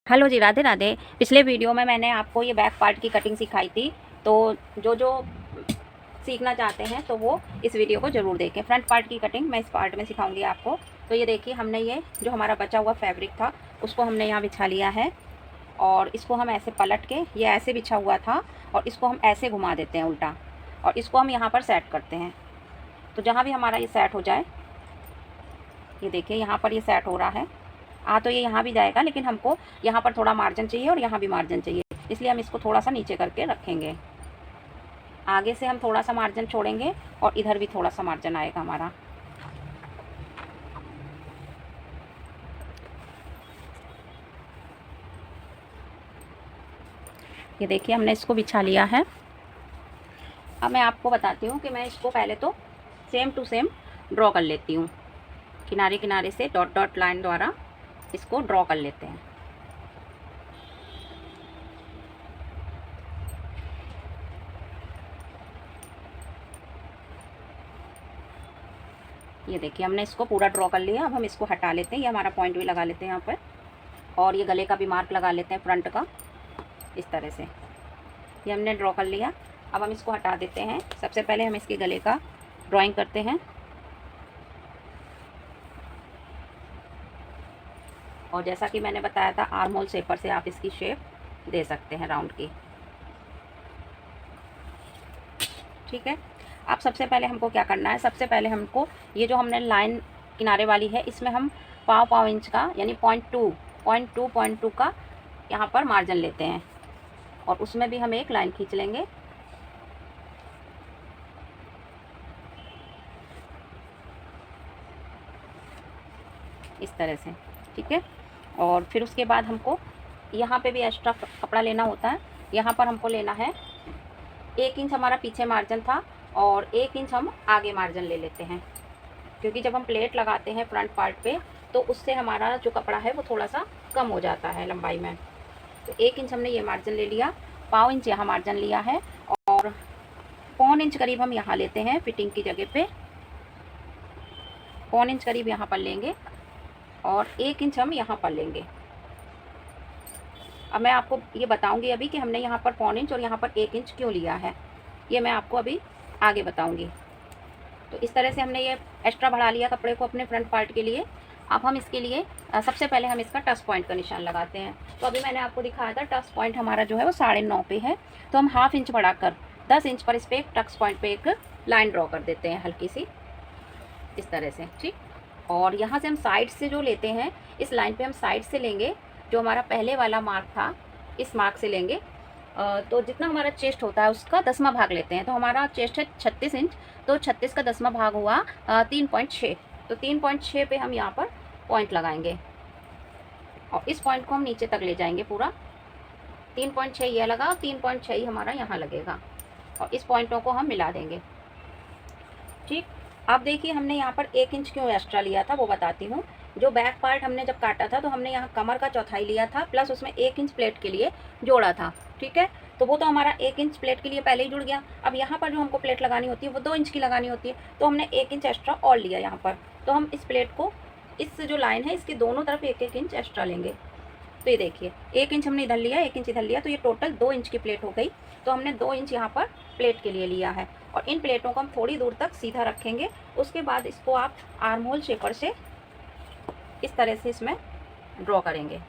Hello जी, राधे राधे। पिछले video में मैंने आपको ये बैक पार्ट की कटिंग सिखाई थी, तो जो सीखना चाहते हैं तो वो इस वीडियो को ज़रूर देखें। फ्रंट पार्ट की कटिंग मैं इस पार्ट में सिखाऊंगी आपको। तो ये देखिए, हमने ये जो हमारा बचा हुआ फैब्रिक था उसको हमने यहाँ बिछा लिया है, और इसको हम ऐसे पलट के, ये ऐसे बिछा हुआ था और इसको हम ऐसे घुमा देते हैं उल्टा, और इसको हम यहाँ पर सेट करते हैं। तो जहाँ भी हमारा ये सेट हो जाए, ये देखिए यहाँ पर ये सेट हो रहा है। तो ये यहाँ भी जाएगा, लेकिन हमको यहाँ पर थोड़ा मार्जिन चाहिए और यहाँ भी मार्जिन चाहिए, इसलिए हम इसको थोड़ा सा नीचे करके रखेंगे। आगे से हम थोड़ा सा मार्जिन छोड़ेंगे और इधर भी थोड़ा सा मार्जिन आएगा हमारा। ये देखिए, हमने इसको बिछा लिया है। अब मैं आपको बताती हूँ कि मैं इसको पहले तो सेम टू सेम ड्रॉ कर लेती हूँ। किनारे किनारे से डॉट डॉट लाइन द्वारा इसको ड्रॉ कर लेते हैं। ये देखिए, हमने इसको पूरा ड्रॉ कर लिया। अब हम इसको हटा लेते हैं, ये हमारा पॉइंट भी लगा लेते हैं यहाँ पर, और ये गले का भी मार्क लगा लेते हैं फ्रंट का, इस तरह से। ये हमने ड्रॉ कर लिया। अब हम इसको हटा देते हैं। सबसे पहले हम इसके गले का ड्राइंग करते हैं, और जैसा कि मैंने बताया था, आर्म होल शेपर से आप इसकी शेप दे सकते हैं राउंड की। ठीक है। अब सबसे पहले हमको क्या करना है, सबसे पहले हमको ये जो हमने लाइन किनारे वाली है, इसमें हम पाव इंच का, यानी 0.2 का यहाँ पर मार्जिन लेते हैं, और उसमें भी हम एक लाइन खींच लेंगे। इस तरह से, ठीक है। और फिर उसके बाद हमको यहाँ पे भी एक्स्ट्रा कपड़ा लेना होता है। यहाँ पर हमको लेना है 1 इंच, हमारा पीछे मार्जिन था, और 1 इंच हम आगे मार्जिन ले लेते हैं, क्योंकि जब हम प्लेट लगाते हैं फ्रंट पार्ट पे तो उससे हमारा जो कपड़ा है वो थोड़ा सा कम हो जाता है लंबाई में। तो 1 इंच हमने ये मार्जिन ले लिया, पाव इंच यहाँ मार्जिन लिया है, और पौन इंच करीब हम यहाँ लेते हैं फिटिंग की जगह पे। पौन इंच करीब यहाँ पर लेंगे, और 1 इंच हम यहाँ पर लेंगे। अब मैं आपको ये बताऊंगी अभी कि हमने यहाँ पर पौन इंच और यहाँ पर 1 इंच क्यों लिया है, ये मैं आपको अभी आगे बताऊंगी। तो इस तरह से हमने ये एक्स्ट्रा बढ़ा लिया कपड़े को अपने फ्रंट पार्ट के लिए। अब हम इसके लिए सबसे पहले हम इसका टच पॉइंट का निशान लगाते हैं। तो अभी मैंने आपको दिखाया था, टच पॉइंट हमारा जो है वो 9.5 पे है, तो हम ½ इंच बढ़ाकर 10 इंच पर इस पर एक टच पॉइंट पे एक लाइन ड्रॉ कर देते हैं, हल्की सी, इस तरह से। ठीक। और यहाँ से हम साइड से जो लेते हैं, इस लाइन पे हम साइड से लेंगे, जो हमारा पहले वाला मार्क था इस मार्क से लेंगे। तो जितना हमारा चेस्ट होता है उसका 10वां भाग लेते हैं। तो हमारा चेस्ट है 36 इंच, तो 36 का 10वां भाग हुआ 3.6। तो 3.6 पे हम यहाँ पर पॉइंट लगाएंगे, और इस पॉइंट को हम नीचे तक ले जाएंगे पूरा। 3.6 यह लगा, 3.6 ही हमारा यहाँ लगेगा, और इस पॉइंटों को हम मिला देंगे। ठीक। अब देखिए, हमने यहाँ पर 1 इंच क्यों एक्स्ट्रा लिया था वो बताती हूँ। जो बैक पार्ट हमने जब काटा था तो हमने यहाँ कमर का चौथाई लिया था, प्लस उसमें 1 इंच प्लेट के लिए जोड़ा था। ठीक है। तो वो तो हमारा 1 इंच प्लेट के लिए पहले ही जुड़ गया। अब यहाँ पर जो हमको प्लेट लगानी होती है वो 2 इंच की लगानी होती है, तो हमने 1 इंच एक्स्ट्रा और लिया यहाँ पर। तो हम इस प्लेट को, इस जो लाइन है इसके दोनों तरफ 1-1 इंच एक्स्ट्रा लेंगे। तो ये देखिए, 1 इंच हमने इधर लिया, 1 इंच इधर लिया, तो ये टोटल 2 इंच की प्लेट हो गई। तो हमने 2 इंच यहाँ पर प्लेट के लिए लिया है, और इन प्लेटों को हम थोड़ी दूर तक सीधा रखेंगे। उसके बाद इसको आप आर्म होल शेपर से इस तरह से इसमें ड्रॉ करेंगे।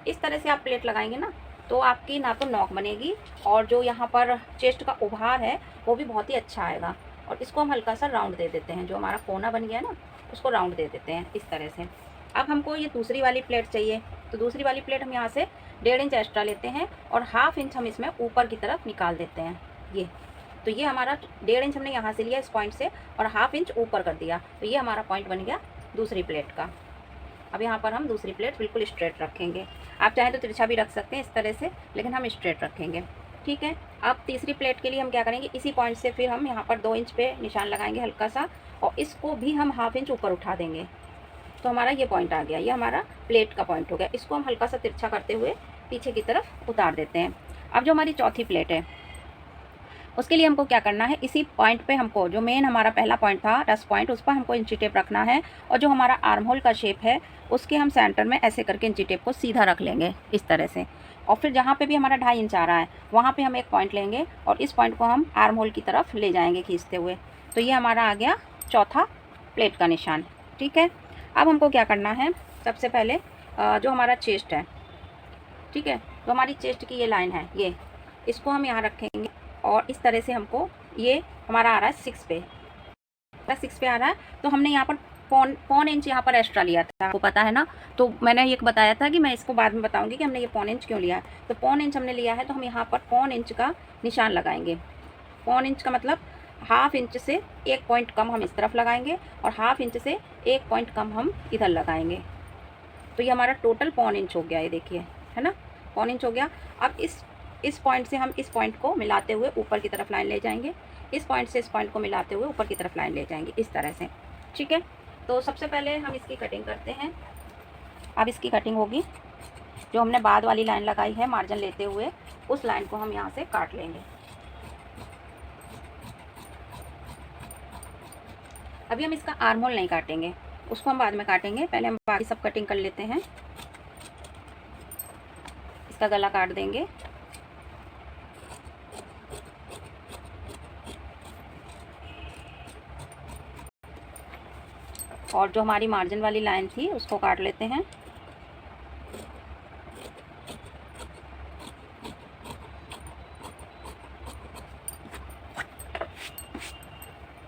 इस तरह से आप प्लेट लगाएंगे ना, तो आपकी ना तो नॉक बनेगी, और जो यहाँ पर चेस्ट का उभार है वो भी बहुत ही अच्छा आएगा। और इसको हम हल्का सा राउंड दे देते हैं, जो हमारा कोना बन गया है ना उसको राउंड दे देते हैं इस तरह से। अब हमको ये दूसरी वाली प्लेट चाहिए, तो दूसरी वाली प्लेट हम यहाँ से 1.5 इंच एक्स्ट्रा लेते हैं, और ½ इंच हम इसमें ऊपर की तरफ निकाल देते हैं। ये तो ये हमारा 1.5 इंच हमने यहाँ से लिया इस पॉइंट से, और ½ इंच ऊपर कर दिया, तो ये हमारा पॉइंट बन गया दूसरी प्लेट का। अब यहाँ पर हम दूसरी प्लेट बिल्कुल स्ट्रेट रखेंगे। आप चाहें तो तिरछा भी रख सकते हैं इस तरह से, लेकिन हम स्ट्रेट रखेंगे। ठीक है। अब तीसरी प्लेट के लिए हम क्या करेंगे, इसी पॉइंट से फिर हम यहाँ पर 2 इंच पे निशान लगाएंगे हल्का सा, और इसको भी हम ½ इंच ऊपर उठा देंगे। तो हमारा ये पॉइंट आ गया, ये हमारा प्लेट का पॉइंट हो गया। इसको हम हल्का सा तिरछा करते हुए पीछे की तरफ उतार देते हैं। अब जो हमारी चौथी प्लेट है, उसके लिए हमको क्या करना है, इसी पॉइंट पे हमको जो मेन हमारा पहला पॉइंट था टच पॉइंट, उस पर हमको इंची टेप रखना है और जो हमारा आर्म होल का शेप है उसके हम सेंटर में ऐसे करके इंची टेप को सीधा रख लेंगे इस तरह से। और फिर जहाँ पे भी हमारा 2.5 इंच आ रहा है वहाँ पे हम एक पॉइंट लेंगे और इस पॉइंट को हम आर्म होल की तरफ ले जाएंगे खींचते हुए। तो ये हमारा आ गया चौथा प्लेट का निशान। ठीक है, अब हमको क्या करना है, सबसे पहले जो हमारा चेस्ट है, ठीक है, तो हमारी चेस्ट की ये लाइन है, ये इसको हम यहाँ रखेंगे और इस तरह से हमको ये हमारा आ रहा है 6 पे आ रहा है। तो हमने यहाँ पर पौन इंच यहाँ पर एक्स्ट्रा लिया था, आपको पता है ना। तो मैंने ये बताया था कि मैं इसको बाद में बताऊंगी कि हमने ये पौन इंच क्यों लिया है। तो पौन इंच हमने लिया है, तो हम यहाँ पर पौन इंच का निशान लगाएंगे। पौन इंच का मतलब ½ इंच से 1 पॉइंट कम हम इस तरफ लगाएंगे और ½ इंच से 1 पॉइंट कम हम इधर लगाएंगे। तो ये हमारा टोटल पौन इंच हो गया, ये देखिए, है ना, पौन इंच हो गया। अब इस पॉइंट से हम इस पॉइंट को मिलाते हुए ऊपर की तरफ लाइन ले जाएंगे, इस पॉइंट से इस पॉइंट को मिलाते हुए ऊपर की तरफ लाइन ले जाएंगे इस तरह से। ठीक है, तो सबसे पहले हम इसकी कटिंग करते हैं। अब इसकी कटिंग होगी, जो हमने बाद वाली लाइन लगाई है मार्जिन लेते हुए, उस लाइन को हम यहाँ से काट लेंगे। अभी हम इसका आर्म होल नहीं काटेंगे, उसको हम बाद में काटेंगे, पहले हम बाकी सब कटिंग कर लेते हैं। इसका गला काट देंगे, और जो हमारी मार्जिन वाली लाइन थी उसको काट लेते हैं।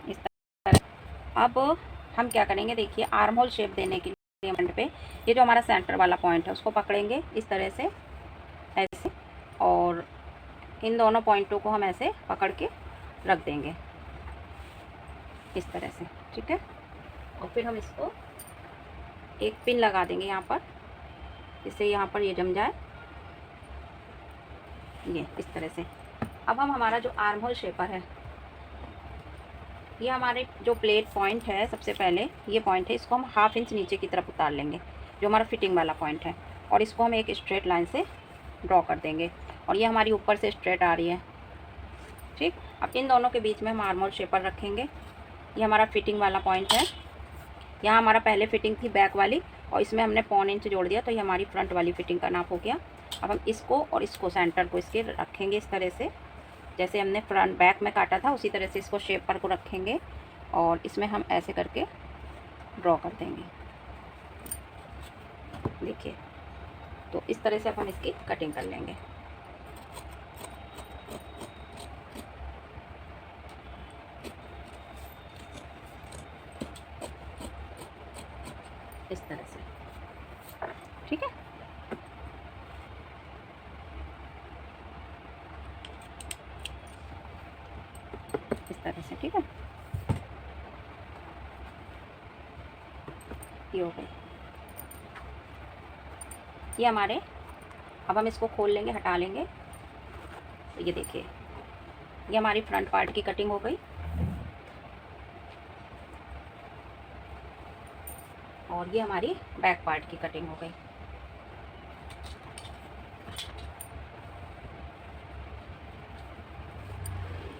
इस तरह। अब हम क्या करेंगे, देखिए, आर्म होल शेप देने के लिए फ्रंट पे ये जो हमारा सेंटर वाला पॉइंट है उसको पकड़ेंगे इस तरह से, ऐसे, और इन दोनों पॉइंटों को हम ऐसे पकड़ के रख देंगे इस तरह से। ठीक है, और फिर हम इसको एक पिन लगा देंगे यहाँ पर, जिससे यहाँ पर ये जम जाए, ये इस तरह से। अब हम हमारा जो आर्म होल शेपर है, ये हमारे जो प्लेट पॉइंट है, सबसे पहले ये पॉइंट है, इसको हम ½ इंच नीचे की तरफ उतार लेंगे, जो हमारा फिटिंग वाला पॉइंट है, और इसको हम एक स्ट्रेट लाइन से ड्रॉ कर देंगे, और ये हमारी ऊपर से स्ट्रेट आ रही है। ठीक, अब इन दोनों के बीच में हम आर्म होल शेपर रखेंगे। ये हमारा फिटिंग वाला पॉइंट है, यहाँ हमारा पहले फिटिंग थी बैक वाली, और इसमें हमने पौन इंच जोड़ दिया, तो ये हमारी फ्रंट वाली फिटिंग का नाप हो गया। अब हम इसको और इसको सेंटर को इसके रखेंगे इस तरह से, जैसे हमने फ्रंट बैक में काटा था उसी तरह से इसको शेप पर को रखेंगे, और इसमें हम ऐसे करके ड्रॉ कर देंगे। देखिए, तो इस तरह से अब हम इसकी कटिंग कर लेंगे। इस तरह से, ठीक है। इस तरह से, ठीक है, ये हो गई ये हमारे। अब हम इसको खोल लेंगे, हटा लेंगे, तो ये देखिए, ये हमारी फ्रंट पार्ट की कटिंग हो गई, और ये हमारी बैक पार्ट की कटिंग हो गई।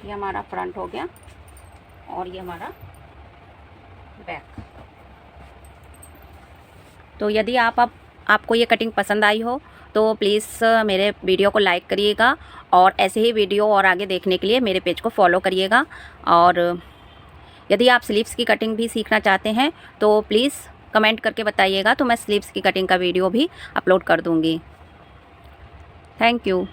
ये हमारा फ्रंट हो गया और ये हमारा बैक। तो यदि आपको ये कटिंग पसंद आई हो तो प्लीज़ मेरे वीडियो को लाइक करिएगा, और ऐसे ही वीडियो और आगे देखने के लिए मेरे पेज को फॉलो करिएगा। और यदि आप स्लीव्स की कटिंग भी सीखना चाहते हैं तो प्लीज़ कमेंट करके बताइएगा, तो मैं स्लीव्स की कटिंग का वीडियो भी अपलोड कर दूँगी। Thank you.